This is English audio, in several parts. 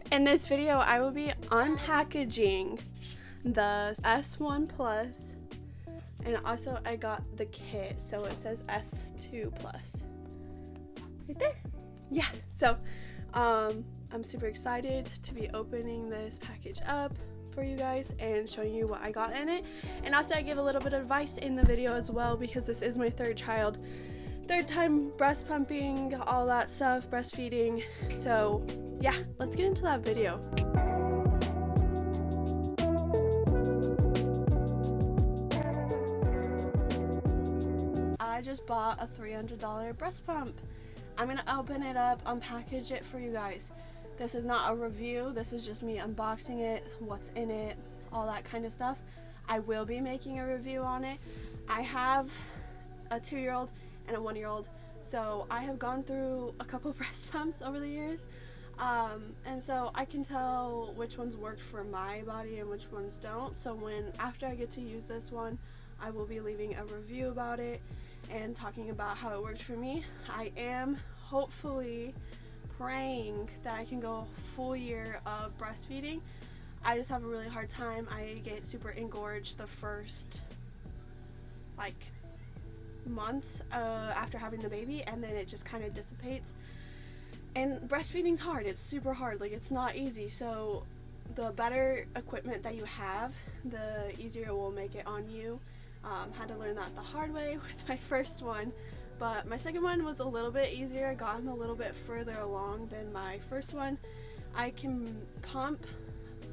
In this video, I will be unpackaging the S1 Plus, and also I got the kit, so it says S2 Plus right there. Yeah, so I'm super excited to be opening this package up for you guys and showing you what I got in it. And also I give a little bit of advice in the video as well, because this is my third child, third time breast pumping, all that stuff, breastfeeding. So yeah, let's get into that video. I just bought a $300 breast pump. I'm gonna open it up, unpackage it for you guys. This is not a review, this is just me unboxing it, what's in it, all that kind of stuff. I will be making a review on it. I have a 2-year-old and a 1-year-old, so I have gone through a couple breast pumps over the years, and so I can tell which ones worked for my body and which ones don't. So after I get to use this one, I will be leaving a review about it and talking about how it worked for me. I am hopefully praying that I can go a full year of breastfeeding. I just have a really hard time. I get super engorged the first months after having the baby, and then it just kind of dissipates. And breastfeeding's hard. It's super hard. It's not easy. So the better equipment that you have, the easier it will make it on you. Had to learn that the hard way with my first one, but my second one was a little bit easier. I got him a little bit further along than my first one. I can pump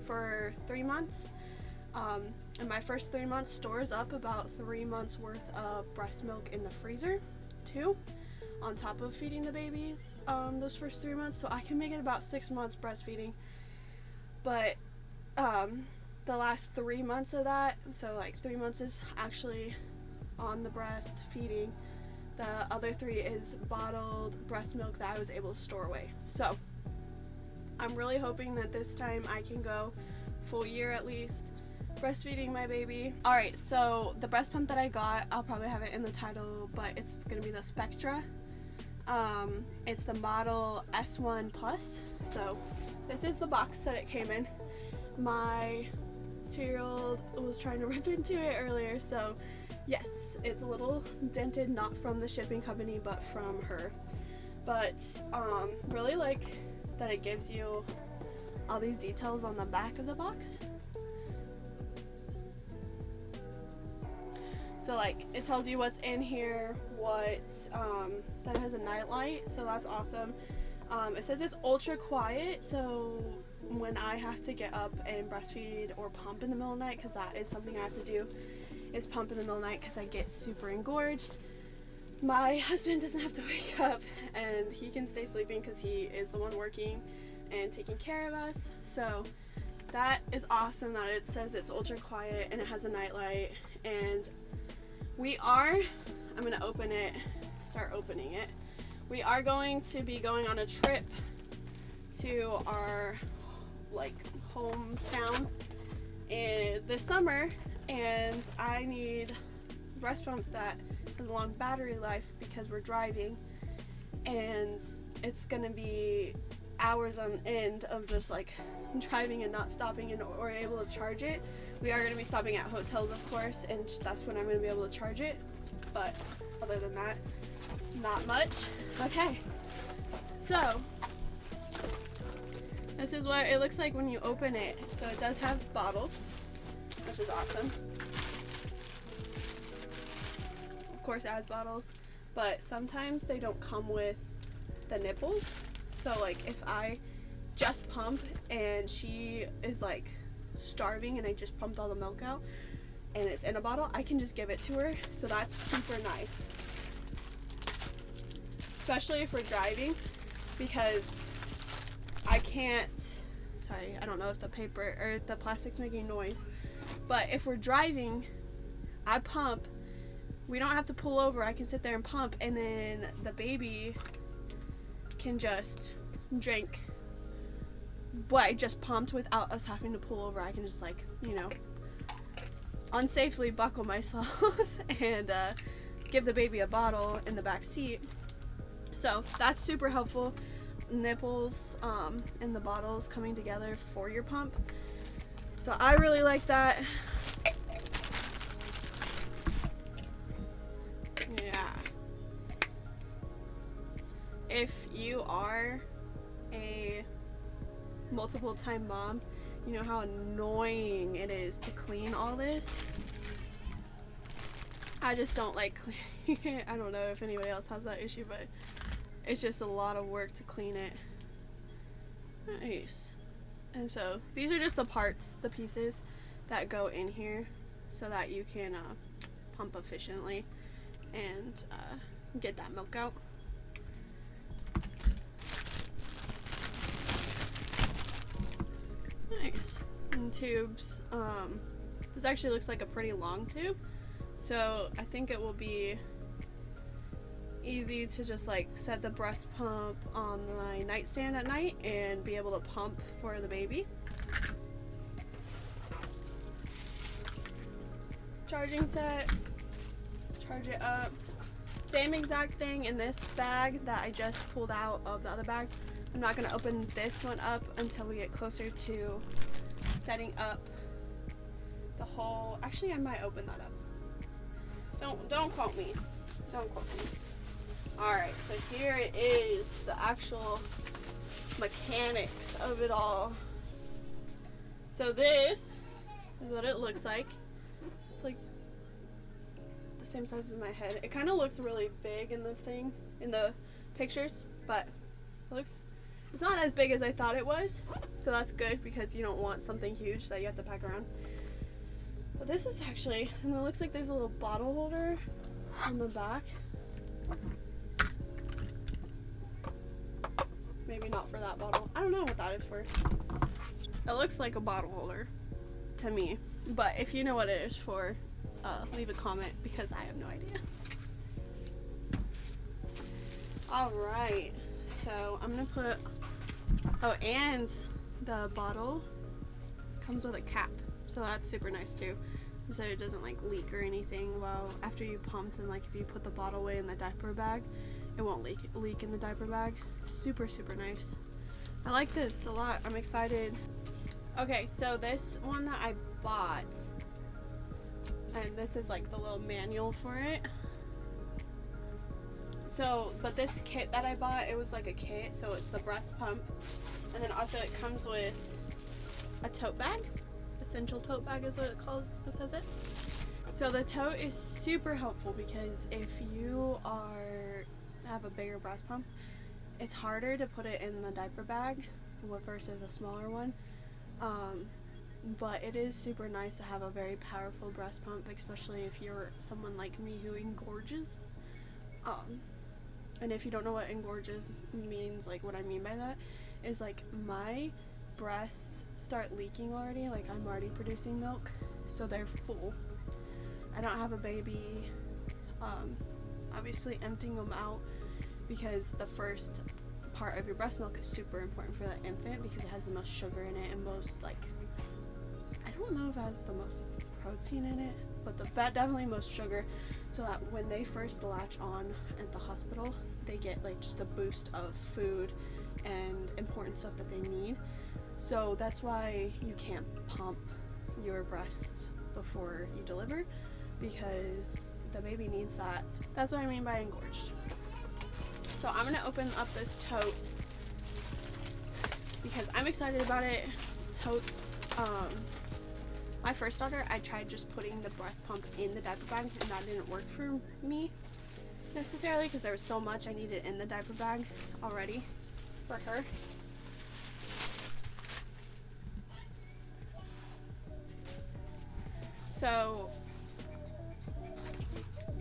for 3 months, and my first 3 months stores up about 3 months worth of breast milk in the freezer too, on top of feeding the babies those first 3 months. So I can make it about 6 months breastfeeding, but the last 3 months of that, so 3 months is actually on the breast feeding. The other 3 is bottled breast milk that I was able to store away. So I'm really hoping that this time I can go full year at least breastfeeding my baby. Alright, so the breast pump that I got, I'll probably have it in the title, but it's gonna be the SPECTRA. It's the model S1 Plus. So this is the box that it came in. My 2-year-old was trying to rip into it earlier, so yes, it's a little dented, not from the shipping company but from her. But really like that it gives you all these details on the back of the box. So it tells you what's in here, that it has a night light, so that's awesome. It says it's ultra quiet, so when I have to get up and breastfeed or pump in the middle of the night, because that is something I have to do, is pump in the middle of the night because I get super engorged, my husband doesn't have to wake up and he can stay sleeping because he is the one working and taking care of us. So that is awesome that it says it's ultra quiet and it has a night light. And I'm gonna start opening it. We are going to be going on a trip to our hometown this summer, and I need a breast pump that has a long battery life because we're driving, and it's gonna be hours on end of just driving and not stopping, and we're able to charge it. We are gonna be stopping at hotels, of course, and that's when I'm gonna be able to charge it, but other than that, not much. Okay, so this is what it looks like when you open it. So it does have bottles, which is awesome. Of course it has bottles, but sometimes they don't come with the nipples. So if I just pump and she is starving and I just pumped all the milk out and it's in a bottle, I can just give it to her. So that's super nice, especially if we're driving, because I can't, sorry, I don't know if the paper or the plastic's making noise, but if we're driving, I pump, we don't have to pull over, I can sit there and pump, and then the baby can just drink what I just pumped without us having to pull over. I can just unsafely buckle myself and give the baby a bottle in the back seat. So that's super helpful. nipples and the bottles coming together for your pump. So I really like that. Yeah. If you are a multiple time mom, you know how annoying it is to clean all this. I just don't like cleaning it. I don't know if anybody else has that issue, but it's just a lot of work to clean it. Nice. And so these are just the parts, the pieces that go in here so that you can pump efficiently and get that milk out. Nice. And tubes. This actually looks like a pretty long tube, so I think it will be easy to just like set the breast pump on my nightstand at night and be able to pump for the baby. Charging set, charge it up. Same exact thing in this bag that I just pulled out of the other bag. I'm not going to open this one up until we get closer to setting up the whole. Actually, I might open that up. Don't quote me. Don't quote me. Alright, so here it is, the actual mechanics of it all. So this is what it looks like. It's like the same size as my head. It kind of looked really big in the pictures, but it's not as big as I thought it was. So that's good because you don't want something huge that you have to pack around. But this is actually, and it looks like there's a little bottle holder on the back. Maybe not for that bottle. I don't know what that is for. It looks like a bottle holder to me, but if you know what it is for, leave a comment because I have no idea. Alright, so I'm gonna put, oh, and the bottle comes with a cap, so that's super nice too, so it doesn't like leak or anything well after you pumped, and like if you put the bottle away in the diaper bag, it won't leak in the diaper bag. Super nice. I like this a lot. I'm excited. Okay, so this one that I bought, and this is like the little manual for it. So, but this kit that I bought, it was like a kit, so it's the breast pump, and then also it comes with a tote bag. Essential tote bag is what it says it. So the tote is super helpful because if you have a bigger breast pump, it's harder to put it in the diaper bag versus a smaller one, but it is super nice to have a very powerful breast pump, especially if you're someone like me who engorges, and if you don't know what engorges means, like what I mean by that is like my breasts start leaking already, like I'm already producing milk, so they're full. I don't have a baby. Obviously emptying them out, because the first part of your breast milk is super important for the infant because it has the most sugar in it and most, like, I don't know if it has the most protein in it, but definitely most sugar, so that when they first latch on at the hospital, they get like just a boost of food and important stuff that they need. So that's why you can't pump your breasts before you deliver, because the baby needs that. That's what I mean by engorged. So I'm gonna open up this tote because I'm excited about it. Totes, my first daughter, I tried just putting the breast pump in the diaper bag, and that didn't work for me necessarily because there was so much I needed in the diaper bag already for her. So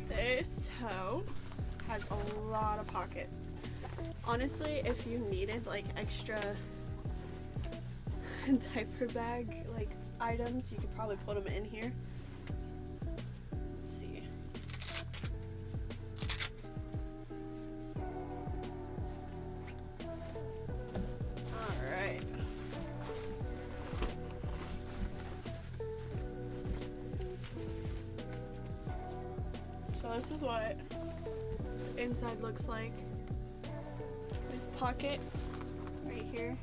this tote has a lot of pockets. Honestly, if you needed like extra diaper bag like items, you could probably put them in here. Let's see. Alright. So this is what inside looks like. There's pockets right here.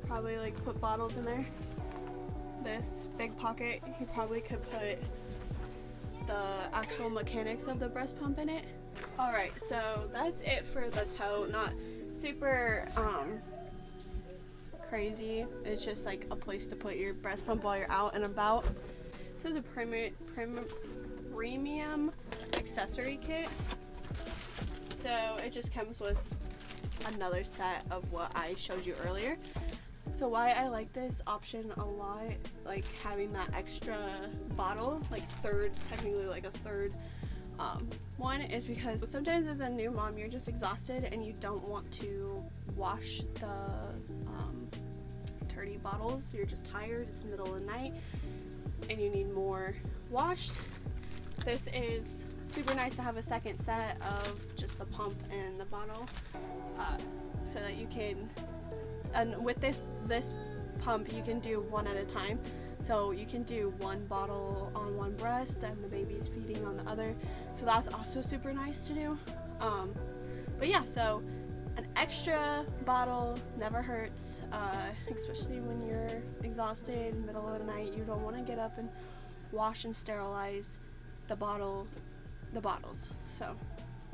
Probably like put bottles in there. This big pocket, you probably could put the actual mechanics of the breast pump in it. Alright, so that's it for the tote. Not super crazy. It's just like a place to put your breast pump while you're out and about. This is a premium accessory kit. So it just comes with another set of what I showed you earlier. So why I like this option a lot, like having that extra bottle, like technically like a third one, is because sometimes as a new mom you're just exhausted and you don't want to wash the dirty bottles. You're just tired, it's the middle of the night and you need more washed. This is super nice to have a second set of just the pump and the bottle, so that you can, and with this pump you can do one at a time. So you can do one bottle on one breast and the baby's feeding on the other. So that's also super nice to do. But yeah, so an extra bottle never hurts, especially when you're exhausted, middle of the night. You don't want to get up and wash and sterilize the bottles. So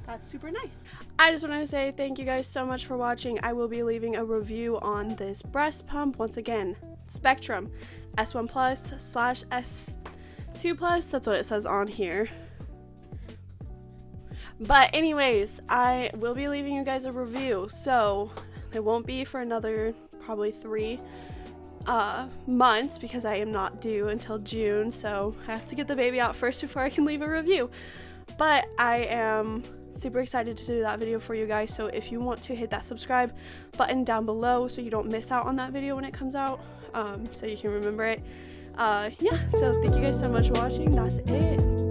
that's super nice. I just wanted to say thank you guys so much for watching. I will be leaving a review on this breast pump. Once again, Spectrum S1 Plus / S2 Plus. That's what it says on here. But anyways, I will be leaving you guys a review. So it won't be for another probably 3 months because I am not due until June. So I have to get the baby out first before I can leave a review. But I am super excited to do that video for you guys, so if you want to hit that subscribe button down below so you don't miss out on that video when it comes out, so you can remember it. Yeah, so thank you guys so much for watching. That's it.